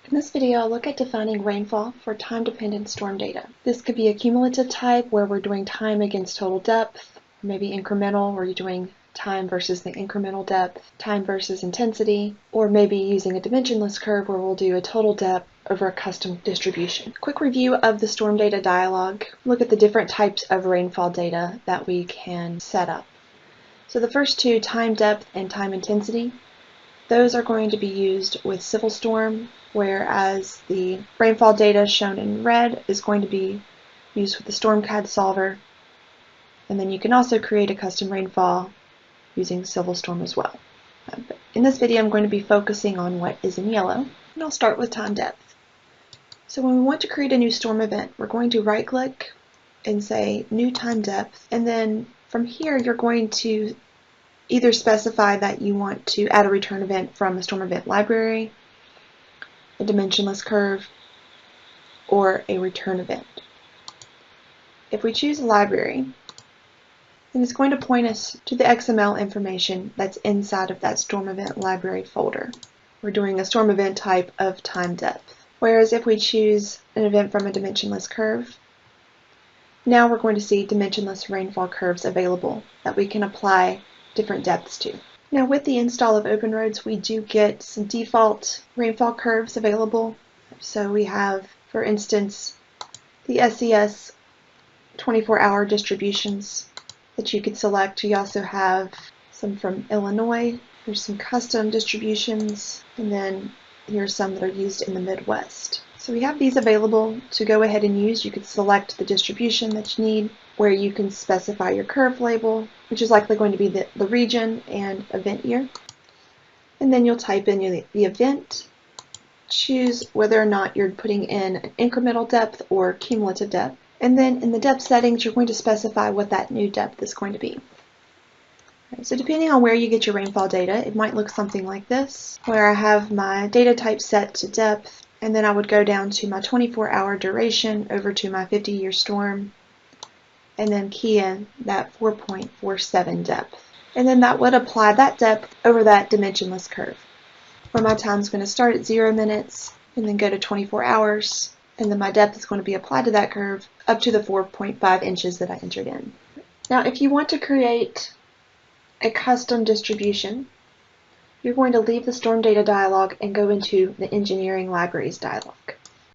In this video, I'll look at defining rainfall for time-dependent storm data. This could be a cumulative type where we're doing time against total depth, or maybe incremental where you're doing time versus the incremental depth, time versus intensity, or maybe using a dimensionless curve where we'll do a total depth over a custom distribution. Quick review of the storm data dialog. Look at the different types of rainfall data that we can set up. So the first two, time depth and time intensity, those are going to be used with Civil Storm, whereas the rainfall data shown in red is going to be used with the StormCAD solver. And then you can also create a custom rainfall using Civil Storm as well. In this video, I'm going to be focusing on what is in yellow, and I'll start with time depth. So when we want to create a new storm event, we're going to right-click and say New Time Depth, and then from here you're going to either specify that you want to add a return event from the storm event library, a dimensionless curve, or a return event. If we choose library, then it's going to point us to the XML information that's inside of that storm event library folder. We're doing a storm event type of time depth. Whereas if we choose an event from a dimensionless curve, now we're going to see dimensionless rainfall curves available that we can apply different depths to. Now with the install of OpenRoads, we do get some default rainfall curves available. So we have, for instance, the SES 24-hour distributions that you could select. You also have some from Illinois. There's some custom distributions, and then here's some that are used in the Midwest. So we have these available to go ahead and use. You could select the distribution that you need, where you can specify your curve label, which is likely going to be the region and event year. And then you'll type in the event, choose whether or not you're putting in an incremental depth or cumulative depth. And then in the depth settings, you're going to specify what that new depth is going to be. So depending on where you get your rainfall data, it might look something like this, where I have my data type set to depth, and then I would go down to my 24-hour duration over to my 50-year storm, and then key in that 4.47 depth. And then that would apply that depth over that dimensionless curve, where my time is going to start at 0 minutes and then go to 24 hours, and then my depth is going to be applied to that curve up to the 4.5 inches that I entered in. Now if you want to create a custom distribution, you're going to leave the storm data dialog and go into the engineering libraries dialog.